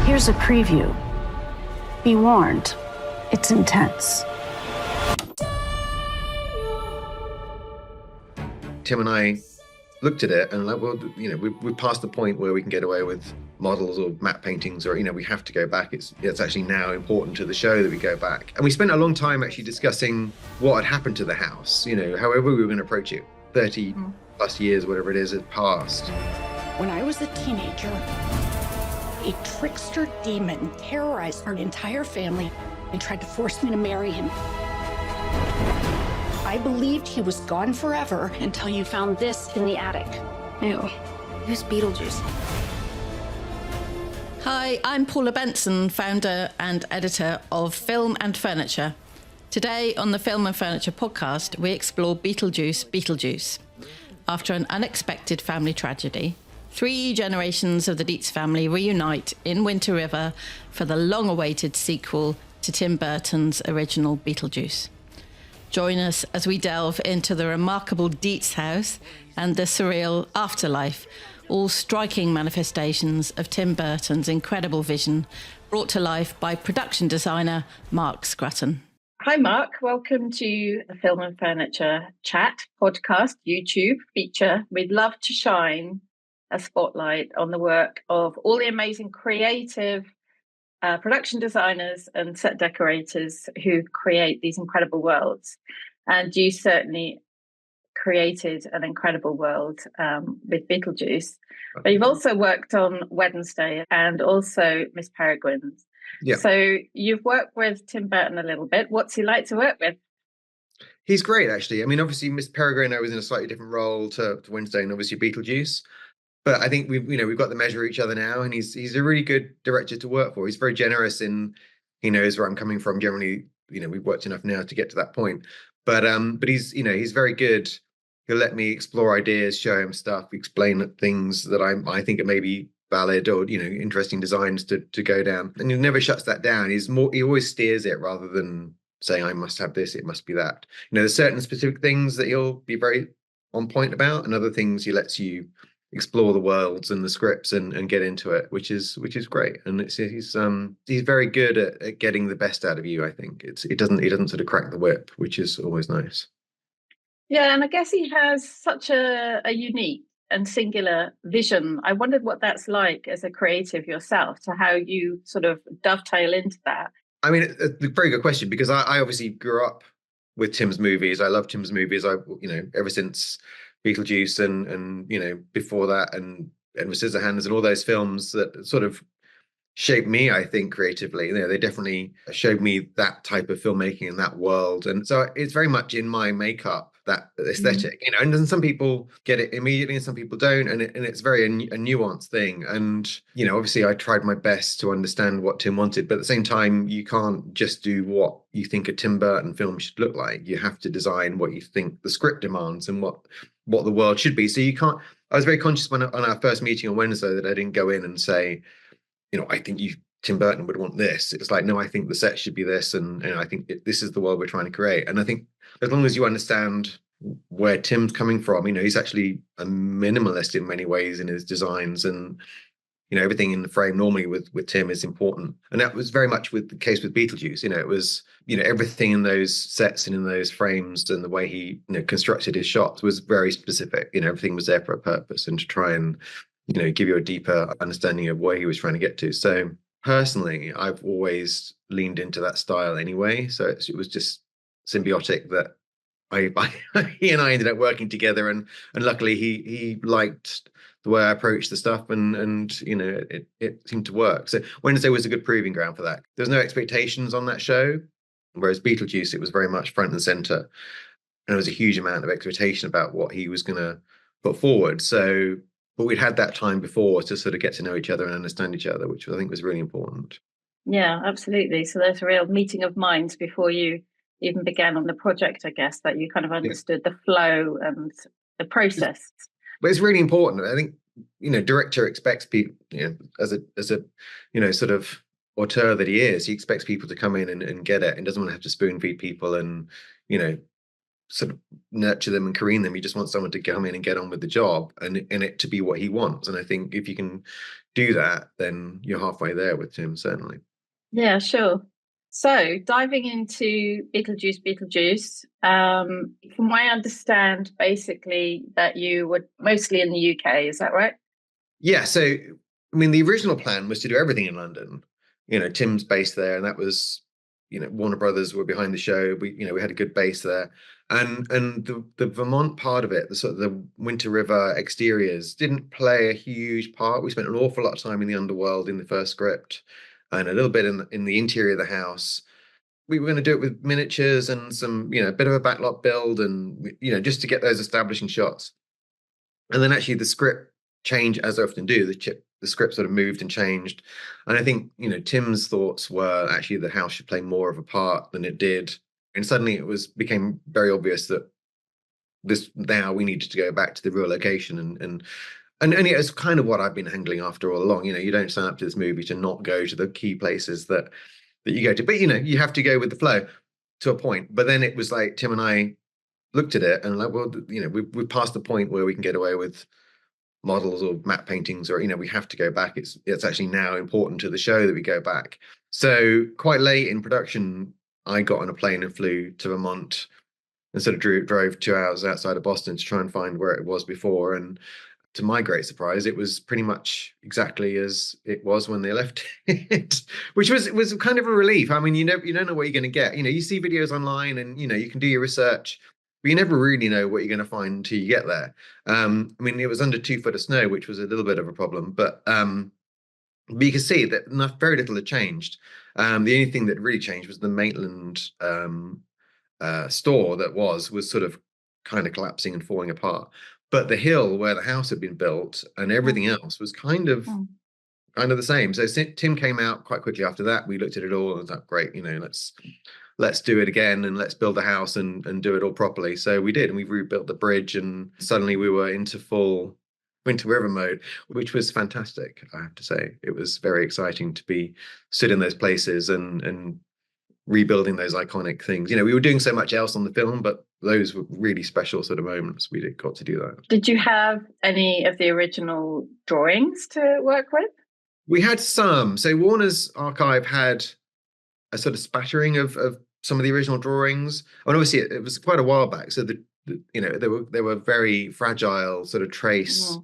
Here's a preview. Be warned, it's intense. Tim and I looked at it and like, well, we've passed the point where we can get away with models or matte paintings, or we have to go back. It's actually now important to the show that we go back. And we spent a long time actually discussing what had happened to the house, however we were going to approach it. 30 plus years, whatever it is, had passed. When I was a teenager, a trickster demon terrorized our entire family and tried to force me to marry him. I believed he was gone forever until you found this in the attic. Ew. Who's Beetlejuice? Hi, I'm Paula Benson, founder and editor of Film and Furniture. Today on the Film and Furniture podcast, we explore Beetlejuice Beetlejuice. After an unexpected family tragedy, 3 generations of the Deetz family reunite in Winter River for the long-awaited sequel to Tim Burton's original Beetlejuice. Join us as we delve into the remarkable Deetz House and the surreal afterlife, all striking manifestations of Tim Burton's incredible vision, brought to life by production designer Mark Scruton. Hi, Mark. Welcome to the Film and Furniture chat, podcast, YouTube feature. We'd love to shine a spotlight on the work of all the amazing creative production designers and set decorators who create these incredible worlds. And you certainly created an incredible world with Beetlejuice. But you've also worked on Wednesday and also Miss Peregrine's. Yeah. So you've worked with Tim Burton a little bit. What's he like to work with? He's great, actually. I mean, obviously, Miss Peregrine, I was in a slightly different role to Wednesday, and obviously Beetlejuice. But I think we've got the measure of each other now, and he's a really good director to work for. He's very generous he knows where I'm coming from. Generally, we've worked enough now to get to that point. But he's very good. He'll let me explore ideas, show him stuff, explain things that I think are maybe valid or interesting designs to go down. And he never shuts that down. He always steers it rather than saying I must have this, it must be that. There's certain specific things that he'll be very on point about, and other things he lets you explore the worlds and the scripts and get into it, which is great. And he's very good at getting the best out of you. I think he doesn't sort of crack the whip, which is always nice. Yeah, and I guess he has such a unique and singular vision. I wondered what that's like as a creative yourself, to how you sort of dovetail into that. I mean, it's a very good question, because I obviously grew up with Tim's movies. I love Tim's movies. Ever since Beetlejuice and before that and Edward Scissorhands and all those films that sort of shaped me, I think, creatively. They definitely showed me that type of filmmaking in that world. And so it's very much in my makeup, that aesthetic, and then some people get it immediately and some people don't. And it's very a nuanced thing. And, obviously I tried my best to understand what Tim wanted, but at the same time, you can't just do what you think a Tim Burton film should look like. You have to design what you think the script demands and what the world should be. So you can't, I was very conscious on our first meeting on Wednesday that I didn't go in and say, I think Tim Burton would want this. It's like, no, I think the set should be this. And I think this is the world we're trying to create. And I think as long as you understand where Tim's coming from, he's actually a minimalist in many ways in his designs, and, everything in the frame normally with Tim is important. And that was very much the case with Beetlejuice. It was, everything in those sets and in those frames and the way he, constructed his shots was very specific. Everything was there for a purpose and to try and, give you a deeper understanding of where he was trying to get to. So personally, I've always leaned into that style anyway. So it was just symbiotic that he and I ended up working together, and luckily he liked the way I approached the stuff, and it seemed to work. So Wednesday was a good proving ground for that. There's no expectations on that show, whereas Beetlejuice, it was very much front and center, and there was a huge amount of expectation about what he was going to put forward. So, but we'd had that time before to sort of get to know each other and understand each other, which I think was really important. Yeah, absolutely. So there's a real meeting of minds before you even began on the project, I guess, that you kind of understood the flow and the process. But it's really important. I think, director expects people, as a sort of auteur that he is, he expects people to come in and get it, and doesn't want to have to spoon feed people and, sort of nurture them and careen them. He just wants someone to come in and get on with the job and it to be what he wants. And I think if you can do that, then you're halfway there with Tim, certainly. Yeah, sure. So diving into Beetlejuice, from what I understand, basically that you were mostly in the UK, is that right? Yeah, so I mean, the original plan was to do everything in London. Tim's based there, and that was, Warner Brothers were behind the show. We had a good base there, and the Vermont part of it, the sort of the Winter River exteriors, didn't play a huge part. We spent an awful lot of time in the underworld in the first script, and a little bit in the interior of the house. We were going to do it with miniatures and some, a bit of a backlot build, and just to get those establishing shots. And then actually the script change, as I often do. The script sort of moved and changed, and I think Tim's thoughts were actually the house should play more of a part than it did, and suddenly became very obvious that now we needed to go back to the real location, and it's kind of what I've been angling after all along. You don't sign up to this movie to not go to the key places that you go to, but you have to go with the flow to a point. But then it was like Tim and I looked at it and like, well, we've passed the point where we can get away with models or matte paintings, or we have to go back. It's actually now important to the show that we go back. So quite late in production, I got on a plane and flew to Vermont and sort of drove 2 hours outside of Boston to try and find where it was before. And to my great surprise, it was pretty much exactly as it was when they left it, which was kind of a relief. I mean, you don't know what you're going to get. You see videos online, and you can do your research, but you never really know what you're going to find until you get there. I mean, it was under 2 foot of snow, which was a little bit of a problem, but you can see that very little had changed. The only thing that really changed was the Maitland store that was sort of kind of collapsing and falling apart. But the hill where the house had been built and everything else was kind of the same. So Tim came out quite quickly after that. We looked at it all and was like, great, let's do it again, and let's build a house and do it all properly. So we did, and we rebuilt the bridge, and suddenly we were into full Winter River mode, which was fantastic. I have to say, it was very exciting to be sit in those places and rebuilding those iconic things. We were doing so much else on the film, but those were really special sort of moments. We got to do that. Did you have any of the original drawings to work with? We had some. So Warner's archive had a sort of spattering of some of the original drawings. And obviously it was quite a while back, so there were very fragile sort of trace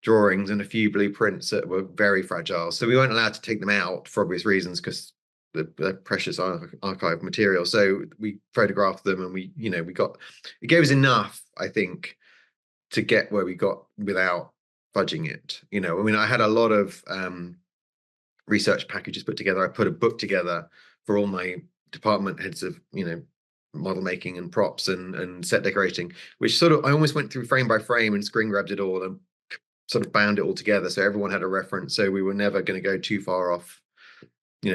drawings and a few blueprints that were very fragile. So we weren't allowed to take them out for obvious reasons, because the precious archive material. So we photographed them, and we got, it gave us enough, I think, to get where we got without fudging it. I mean, I had a lot of research packages put together. I put a book together for all my department heads of model making and props and set decorating, which sort of I almost went through frame by frame and screen grabbed it all and sort of bound it all together, so everyone had a reference, so we were never going to go too far off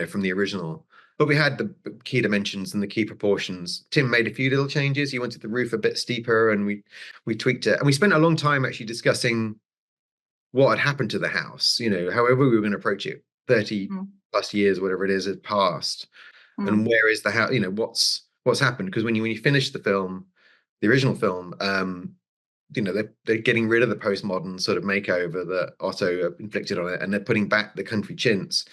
from the original. But we had the key dimensions and the key proportions. Tim made a few little changes. He wanted the roof a bit steeper, and we tweaked it. And we spent a long time actually discussing what had happened to the house, however we were going to approach it. 30 plus years, whatever it is, had passed. And where is the house? What's happened? Because when you finish the film, the original film, they're getting rid of the postmodern sort of makeover that Otto inflicted on it, and they're putting back the country chintz.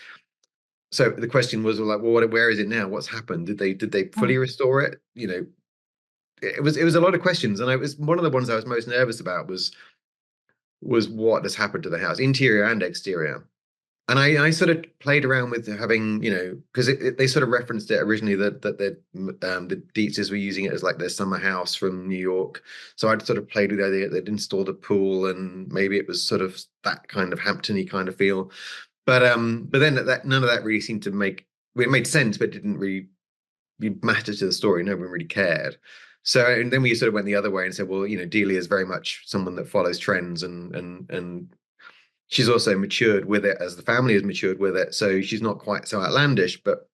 So the question was like, well, where is it now? What's happened? Did they fully restore it? It was a lot of questions, and it was one of the ones I was most nervous about was what has happened to the house, interior and exterior. And I sort of played around with having, because they sort of referenced it originally that the Deetzes were using it as like their summer house from New York. So I'd sort of played with the idea that they'd installed a pool, and maybe it was sort of that kind of Hampton-y kind of feel. But then that none of that really seemed to it made sense, but it didn't really matter to the story. No one really cared. So, and then we sort of went the other way and said, well, Delia is very much someone that follows trends, and she's also matured with it as the family has matured with it. So she's not quite so outlandish, but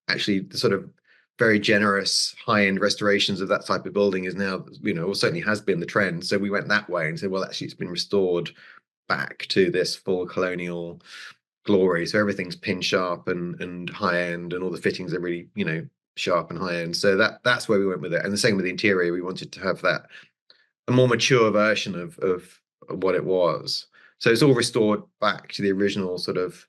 actually the sort of very generous high-end restorations of that type of building is now, or certainly has been the trend. So we went that way and said, well, actually it's been restored back to this full colonial glory. So everything's pin sharp and high end, and all the fittings are really, sharp and high end. So that's where we went with it. And the same with the interior. We wanted to have that a more mature version of what it was. So it's all restored back to the original sort of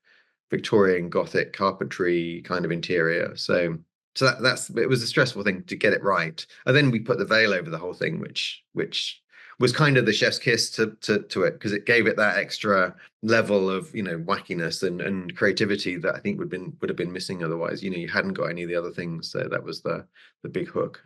Victorian Gothic carpentry kind of interior. So that's it was a stressful thing to get it right. And then we put the veil over the whole thing, which was kind of the chef's kiss to it, because it gave it that extra level of wackiness and creativity that I think would have been missing otherwise. You hadn't got any of the other things, so that was the big hook.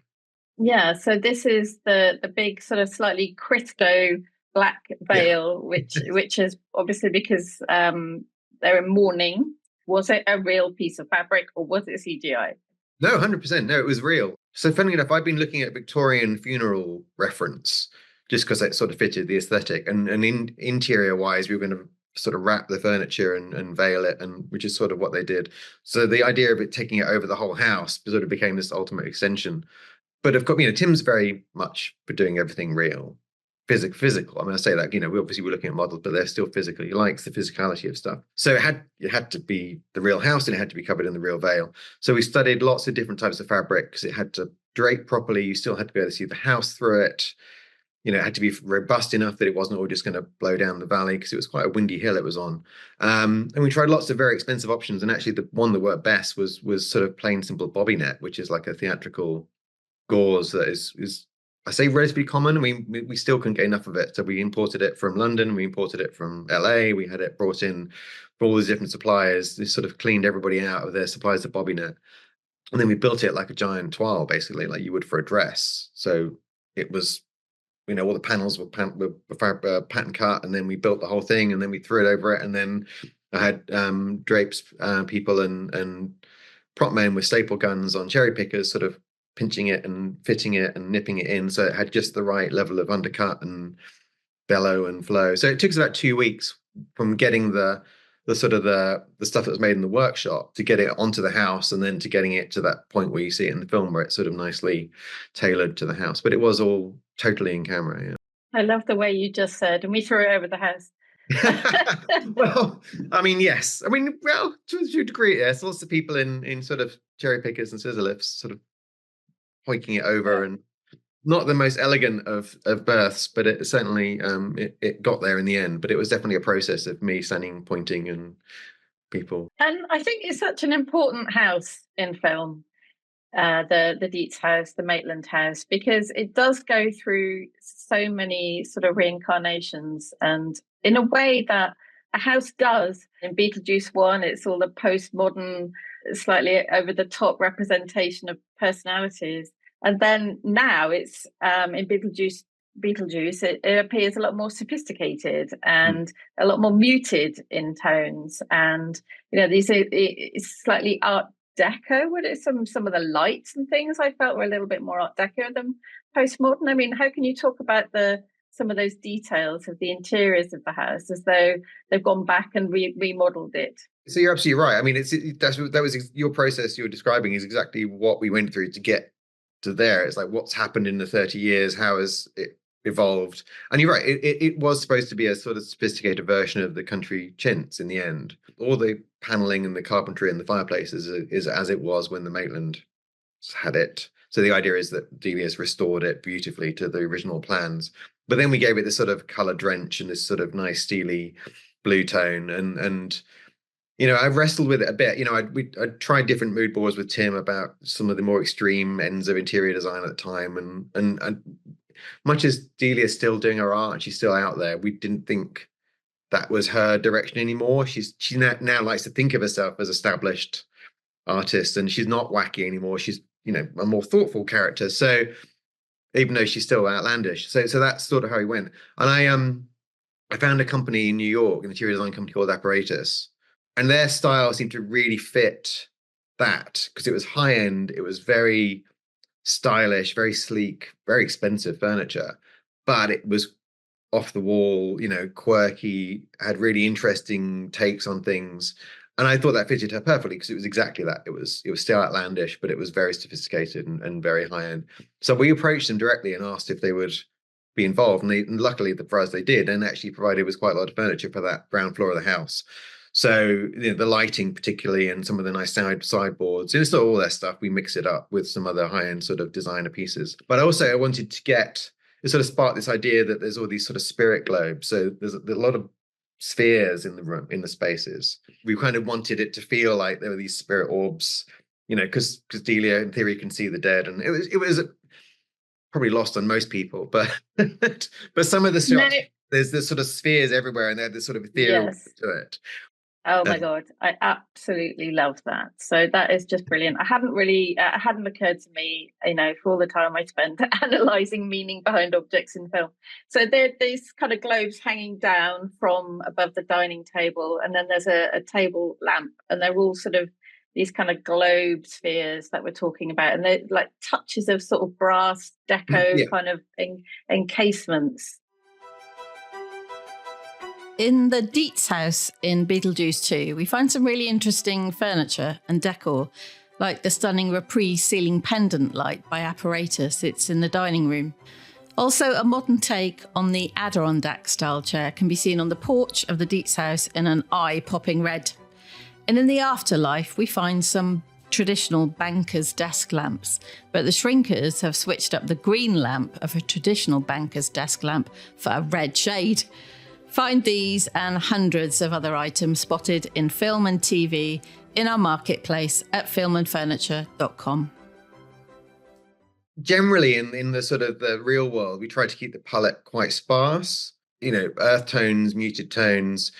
Yeah, so this is the big sort of slightly Crisco black veil, which is obviously because they're in mourning. Was it a real piece of fabric or was it CGI? No, 100%. No, it was real. So funnily enough, I've been looking at Victorian funeral reference just because it sort of fitted the aesthetic. And interior wise, we were going to sort of wrap the furniture and veil it, and which is sort of what they did. So the idea of it taking it over the whole house sort of became this ultimate extension. But of course, to Tim's very much for doing everything real. Physical. I mean, I say that, we obviously we're looking at models, but they're still physical. He likes the physicality of stuff. So it had to be the real house and it had to be covered in the real veil. So we studied lots of different types of fabric because it had to drape properly. You still had to be able to see the house through it. It had to be robust enough that it wasn't all just going to blow down the valley, because it was quite a windy hill it was on. And we tried lots of very expensive options. And actually the one that worked best was sort of plain simple bobby net, which is like a theatrical gauze that is I say relatively common. We still couldn't get enough of it. So we imported it from London. We imported it from LA. We had it brought in from all these different suppliers. They sort of cleaned everybody out of their supplies of bobby net. And then we built it like a giant toile, basically, like you would for a dress. So it was, all the panels were pattern cut, and then we built the whole thing, and then we threw it over it. And then I had drapes people and prop men with staple guns on cherry pickers sort of pinching it and fitting it and nipping it in, so it had just the right level of undercut and bellow and flow. So it took us about 2 weeks from getting the sort of the stuff that was made in the workshop to get it onto the house, and then to getting it to that point where you see it in the film where it's sort of nicely tailored to the house. But it was all totally in camera. Yeah. I love the way you just said, and we threw it over the house. Well, I mean, yes. I mean, well, to a degree, yes. Lots of people in sort of cherry pickers and scissor lifts sort of hoiking it over, and not the most elegant of births, but it certainly it got there in the end. But it was definitely a process of me standing, pointing, and people. And I think it's such an important house in film, the Deetz House, the Maitland house, because it does go through so many sort of reincarnations, and in a way that a house does. In Beetlejuice 1, it's all the postmodern, slightly over the top representation of personalities. And then now it's in Beetlejuice, it appears a lot more sophisticated and a lot more muted in tones. And, it's slightly Art Deco. What is some of the lights and things I felt were a little bit more Art Deco than postmodern? I mean, how can you talk about some of those details of the interiors of the house as though they've gone back and remodeled it? So you're absolutely right. I mean, that was your process you're describing is exactly what we went through to get to there. It's like, what's happened in the 30 years? How has it evolved? And you're right. It was supposed to be a sort of sophisticated version of the country chintz in the end. All the paneling and the carpentry and the fireplaces is as it was when the Maitland had it. So the idea is that Delia's restored it beautifully to the original plans. But then we gave it this sort of color drench and this sort of nice steely blue tone. And I've wrestled with it a bit. I tried different mood boards with Tim about some of the more extreme ends of interior design at the time. And much as Delia's still doing her art, she's still out there, we didn't think that was her direction anymore. She now likes to think of herself as established artist, and she's not wacky anymore. She's, a more thoughtful character. So even though she's still outlandish. So that's sort of how he went. And I found a company in New York, an interior design company called Apparatus. And their style seemed to really fit that, because it was high end, it was very stylish, very sleek, very expensive furniture, but it was off the wall, quirky, had really interesting takes on things. And I thought that fitted her perfectly, because it was exactly that. It was still outlandish, but it was very sophisticated and very high end. So we approached them directly and asked if they would be involved. And luckily for us, they did, and actually provided us quite a lot of furniture for that ground floor of the house. So the lighting particularly, and some of the nice sideboards, it's not all their stuff. We mix it up with some other high-end sort of designer pieces. But also I wanted to it sort of sparked this idea that there's all these sort of spirit globes. So there's a lot of spheres in the room, in the spaces. We kind of wanted it to feel like there were these spirit orbs, because Delia in theory can see the dead, and it was probably lost on most people, but but some of the shots, there's this sort of spheres everywhere, and they had this sort of ethereal to it. Oh my God, I absolutely love that. So that is just brilliant. It hadn't occurred to me, for all the time I spent analysing meaning behind objects in film. So there are these kind of globes hanging down from above the dining table, and then there's a table lamp, and they're all sort of these kind of globe spheres that we're talking about, and they're like touches of sort of brass deco kind of encasements. In the Deetz House in Beetlejuice 2, we find some really interesting furniture and decor, like the stunning Reprise ceiling pendant light by Apparatus. It's in the dining room. Also, a modern take on the Adirondack style chair can be seen on the porch of the Deetz House in an eye-popping red. And in the afterlife, we find some traditional banker's desk lamps, but the shrinkers have switched up the green lamp of a traditional banker's desk lamp for a red shade. Find these and hundreds of other items spotted in film and TV in our marketplace at filmandfurniture.com. Generally, in the sort of the real world, we try to keep the palette quite sparse, earth tones, muted tones.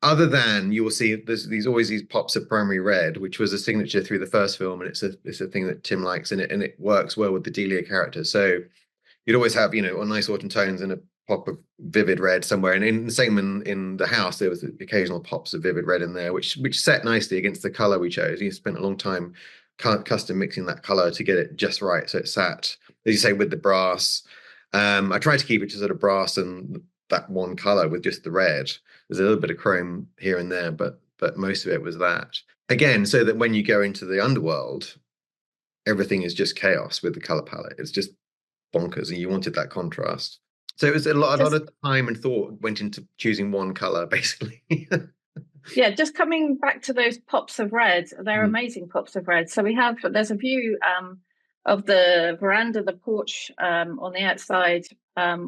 Other than you will see there's always these pops of primary red, which was a signature through the first film, and it's a thing that Tim likes, and it works well with the Delia character. So you'd always have nice autumn tones and a pop of vivid red somewhere, and in the same in the house there was the occasional pops of vivid red in there, which set nicely against the color we chose. You spent a long time custom mixing that color to get it just right, so it sat, as you say, with the brass. I tried to keep it to sort of brass and that one color with just the red. There's a little bit of chrome here and there, but most of it was that, again, so that when you go into the underworld, everything is just chaos with the color palette. It's just bonkers, and you wanted that contrast. So it was a lot of time and thought went into choosing one color, basically. Yeah, just coming back to those pops of red, they're amazing pops of red. So there's a view of the veranda, the porch on the outside,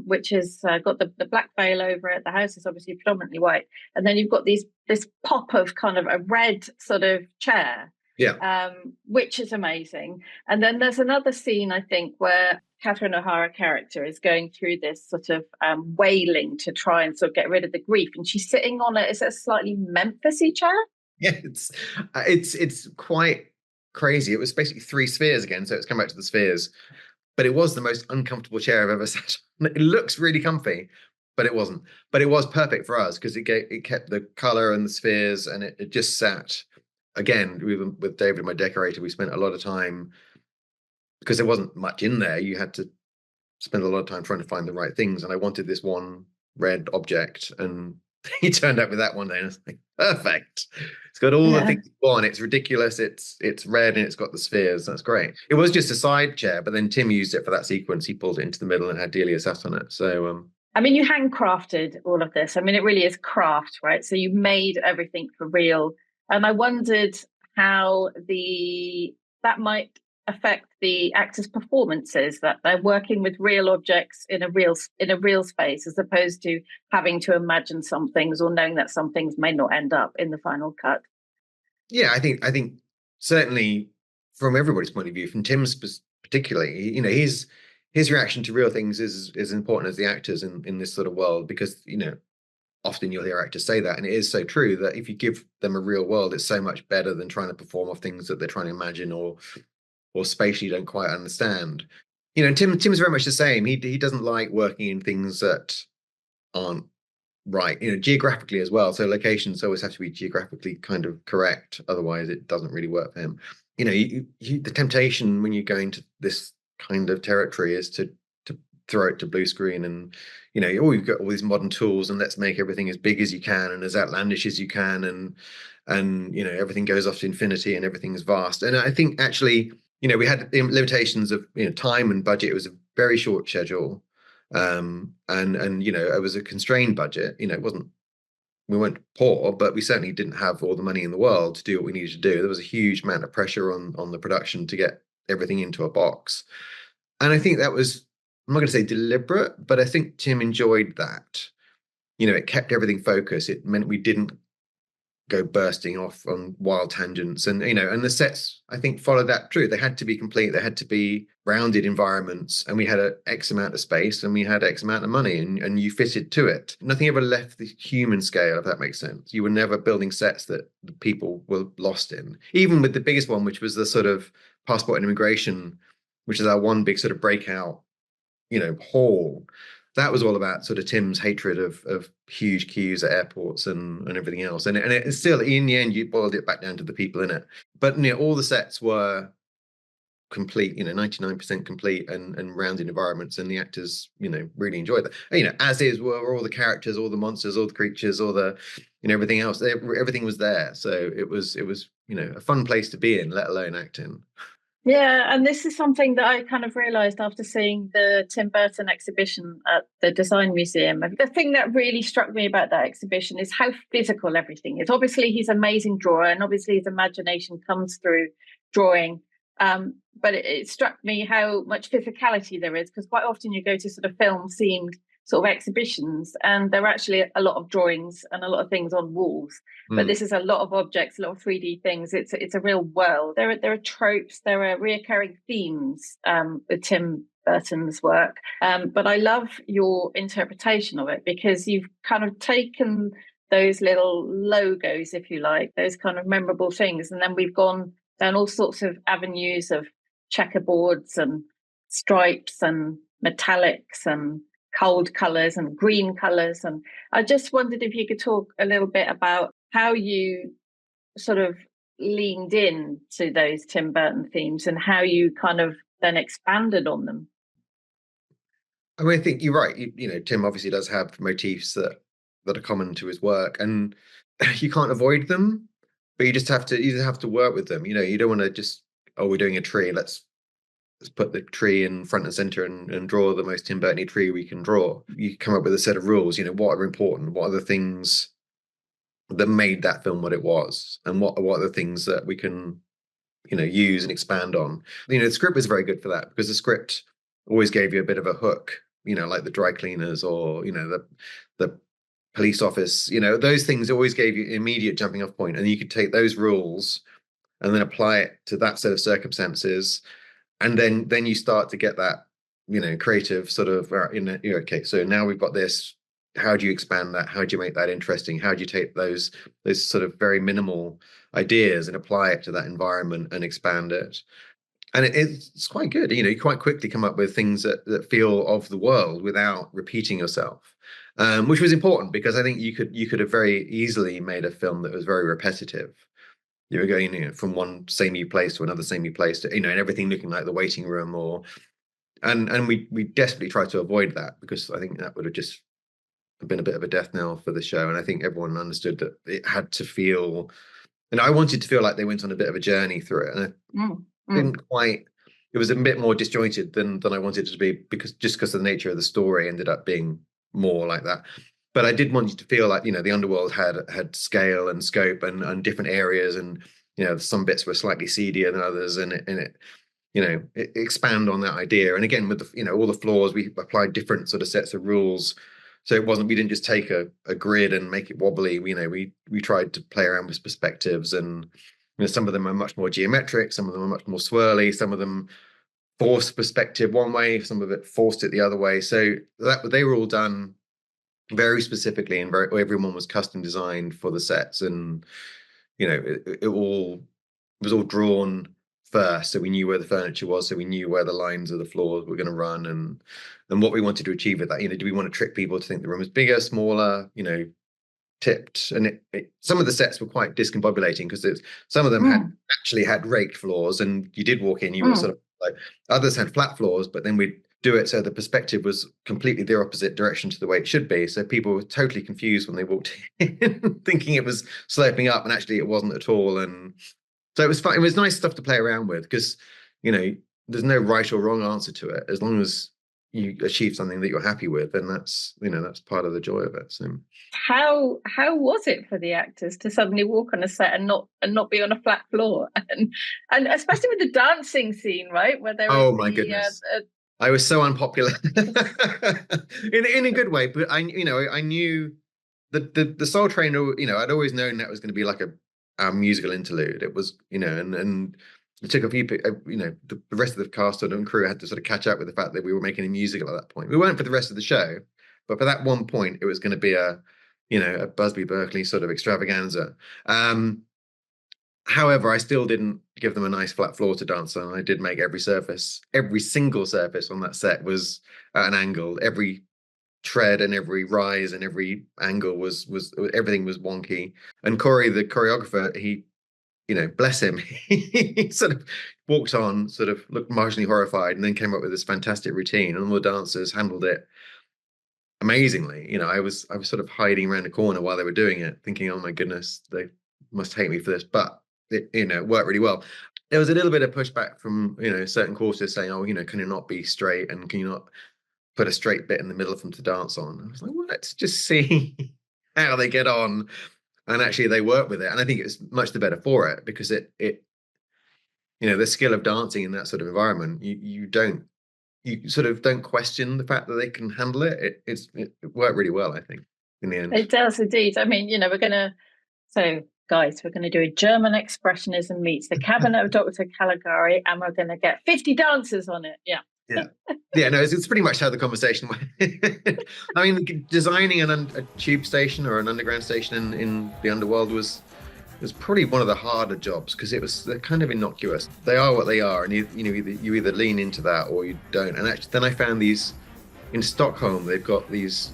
which has got the black veil over it. The house is obviously predominantly white, and then you've got this pop of kind of a red sort of chair. Yeah. Which is amazing. And then there's another scene, I think, where Catherine O'Hara character is going through this sort of wailing to try and sort of get rid of the grief, and she's sitting on it's a slightly Memphis-y chair. Yeah, it's quite crazy. It was basically 3 spheres again, so it's come back to the spheres, but it was the most uncomfortable chair I've ever sat on. It looks really comfy, but it wasn't. But it was perfect for us because it kept the color and the spheres, and it just sat. Again, with David, my decorator, we spent a lot of time, because there wasn't much in there. You had to spend a lot of time trying to find the right things. And I wanted this one red object, and he turned up with that one day, and I was like, perfect. It's got all the things you want. It's ridiculous. It's red, and it's got the spheres. That's great. It was just a side chair, but then Tim used it for that sequence. He pulled it into the middle and had Delia sat on it. So, I mean, you handcrafted all of this. I mean, it really is craft, right? So you made everything for real. And I wondered how that might affect the actors' performances, that they're working with real objects in a real space, as opposed to having to imagine some things or knowing that some things may not end up in the final cut. Yeah, I think certainly from everybody's point of view, from Tim's particularly, his reaction to real things is as important as the actors in this sort of world, because often you'll hear actors say that, and it is so true that if you give them a real world, it's so much better than trying to perform off things that they're trying to imagine or spatially don't quite understand. Tim's very much the same. He doesn't like working in things that aren't right, geographically as well. So locations always have to be geographically kind of correct, otherwise it doesn't really work for him. The temptation when you go into this kind of territory is to throw it to blue screen, and you've got all these modern tools, and let's make everything as big as you can and as outlandish as you can, and everything goes off to infinity and everything's vast. And I think actually we had the limitations of time and budget. It was a very short schedule, and it was a constrained budget. We weren't poor, but we certainly didn't have all the money in the world to do what we needed to do. There was a huge amount of pressure on the production to get everything into a box, and I think that was, I'm not going to say deliberate, but I think Tim enjoyed that. it kept everything focused. It meant we didn't go bursting off on wild tangents, and and the sets, I think, followed that through. They had to be complete, they had to be rounded environments, and we had a X amount of space and we had X amount of money, and you fitted to it. Nothing ever left the human scale, if that makes sense. You were never building sets that the people were lost in, even with the biggest one, which was the sort of passport and immigration, which is our one big sort of breakout hall. That was all about sort of Tim's hatred of huge queues at airports and everything else. And it still, in the end, you boiled it back down to the people in it. But all the sets were complete, 99% complete and rounded environments, and the actors, really enjoyed that. As were all the characters, all the monsters, all the creatures, all the, everything else. Everything was there. So it was, a fun place to be in, let alone acting. Yeah, and this is something that I kind of realised after seeing the Tim Burton exhibition at the Design Museum. The thing that really struck me about that exhibition is how physical everything is. Obviously, he's an amazing drawer, and obviously his imagination comes through drawing. But it struck me how much physicality there is, because quite often you go to sort of film-themed sort of exhibitions, and there are actually a lot of drawings and a lot of things on walls. But this is a lot of objects, a lot of 3D things. It's a real world. There are tropes, there are reoccurring themes with Tim Burton's work. But I love your interpretation of it, because you've kind of taken those little logos, if you like, those kind of memorable things, and then we've gone down all sorts of avenues of checkerboards and stripes and metallics and cold colours and green colours. And I just wondered if you could talk a little bit about how you sort of leaned in to those Tim Burton themes and how you kind of then expanded on them. I mean, I think you're right. Tim obviously does have motifs that are common to his work, and you can't avoid them, but you have to work with them. You don't want to just, we're doing a tree, let's put the tree in front and center and draw the most Tim Burton-y tree we can draw. You come up with a set of rules. What are important? What are the things that made that film what it was, and what are the things that we can use and expand on. The script was very good for that, because the script always gave you a bit of a hook, like the dry cleaners or the police office. Those things always gave you immediate jumping off point, and you could take those rules and then apply it to that set of circumstances, and then you start to get that creative sort of okay, so now we've got this. How do you expand that? How do you make that interesting? How do you take those sort of very minimal ideas and apply it to that environment and expand it? And it's quite good. You quite quickly come up with things that feel of the world without repeating yourself, which was important, because I think you could have very easily made a film that was very repetitive. You were going from one samey place to another samey place to and everything looking like the waiting room, and we desperately tried to avoid that, because I think that would have just been a bit of a death knell for the show. And I think everyone understood that it had to feel, and I wanted to feel like they went on a bit of a journey through it, and I didn't quite. It was a bit more disjointed than I wanted it to be, because of the nature of the story ended up being more like that. But I did want you to feel like the underworld had scale and scope and different areas, and some bits were slightly seedier than others, and it expand on that idea. And again, with the all the floors, we applied different sort of sets of rules. So we didn't just take a grid and make it wobbly. We tried to play around with perspectives, and some of them are much more geometric, some of them are much more swirly, some of them forced perspective one way, some of it forced it the other way. So they were all done very specifically, and everyone was custom designed for the sets, and it was all drawn first, so we knew where the furniture was, so we knew where the lines of the floors were going to run, and what we wanted to achieve with that. Do we want to trick people to think the room was bigger, smaller, tipped? And some of the sets were quite discombobulating, because some of them actually had raked floors, and you did walk in, you were sort of like, others had flat floors, but then we'd do it so the perspective was completely the opposite direction to the way it should be, so people were totally confused when they walked in thinking it was sloping up, and actually it wasn't at all. And so it was fun. It was nice stuff to play around with, because there's no right or wrong answer to it. As long as you achieve something that you're happy with, and that's that's part of the joy of it. So how was it for the actors to suddenly walk on a set and not be on a flat floor, and especially with the dancing scene, right, where there was my goodness, I was so unpopular in a good way, but I knew the Soul Train, I'd always known that was going to be like a musical interlude. It was, and it took a few, the rest of the cast and crew had to sort of catch up with the fact that we were making a musical at that point. We weren't for the rest of the show, but for that one point, it was going to be a Busby Berkeley sort of extravaganza. However, I still didn't give them a nice flat floor to dance on. I did make every single surface on that set was at an angle. Every tread and every rise and every angle was everything was wonky. And Corey, the choreographer, he, bless him, he sort of walked on, sort of looked marginally horrified, and then came up with this fantastic routine, and all the dancers handled it amazingly. I was sort of hiding around the corner while they were doing it, thinking, oh my goodness, they must hate me for this, but it worked really well. There was a little bit of pushback from certain courses saying, oh, can you not be straight, and can you not put a straight bit in the middle for them to dance on? I was like, well, let's just see how they get on. And actually they work with it, and I think it's much the better for it, because it the skill of dancing in that sort of environment, you sort of don't question the fact that they can handle it. It worked really well, I think, in the end. It does indeed. I mean, we're gonna do a German expressionism meets the cabinet of Dr. Caligari, and we're going to get 50 dancers on it. Yeah. No, it's pretty much how the conversation went. I mean, designing a tube station or an underground station in the underworld was probably one of the harder jobs, because they're kind of innocuous. They are what they are, and you either lean into that or you don't. And actually, then I found these in Stockholm. They've got these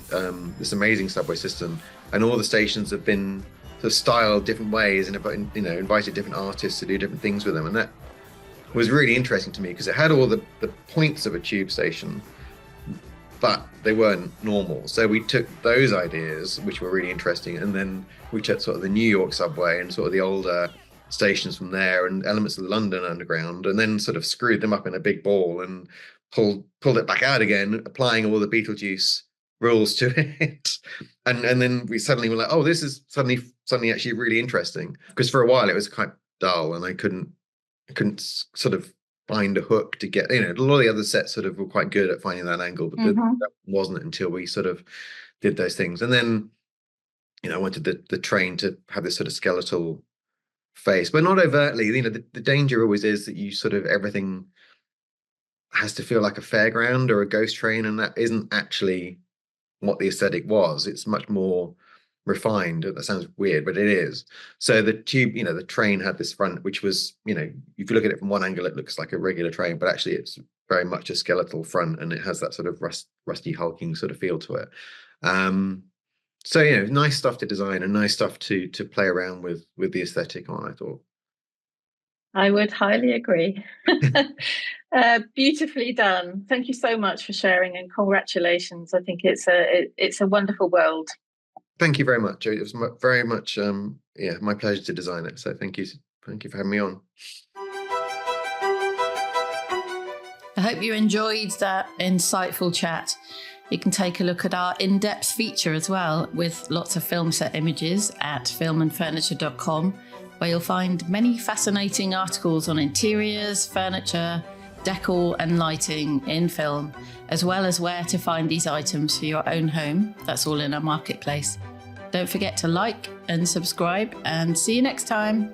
this amazing subway system, and all the stations have been sort of styled different ways, and invited different artists to do different things with them, and that was really interesting to me, because it had all the points of a tube station, but they weren't normal. So we took those ideas, which were really interesting, and then we took sort of the New York subway and sort of the older stations from there and elements of the London Underground, and then sort of screwed them up in a big ball and pulled it back out again, applying all the Beetlejuice rules to it. And then we suddenly were like, oh, this is suddenly actually really interesting, because for a while it was quite dull, and I couldn't sort of find a hook to get, a lot of the other sets sort of were quite good at finding that angle, but that wasn't until we sort of did those things. And then, I wanted the train to have this sort of skeletal face, but not overtly. The danger always is that you sort of, everything has to feel like a fairground or a ghost train, and that isn't actually what the aesthetic was. It's much more refined. That sounds weird, but it is. So the tube, the train had this front, which was, if you look at it from one angle, it looks like a regular train, but actually it's very much a skeletal front, and it has that sort of rusty hulking sort of feel to it. So nice stuff to design, and nice stuff to play around with the aesthetic on, I thought. I would highly agree. Beautifully done. Thank you so much for sharing, and congratulations. I think it's a wonderful world. Thank you very much. It was very much my pleasure to design it. So thank you for having me on. I hope you enjoyed that insightful chat. You can take a look at our in-depth feature as well, with lots of film set images at filmandfurniture.com, where you'll find many fascinating articles on interiors, furniture, decor and lighting in film, as well as where to find these items for your own home. That's all in our marketplace. Don't forget to like and subscribe, and see you next time.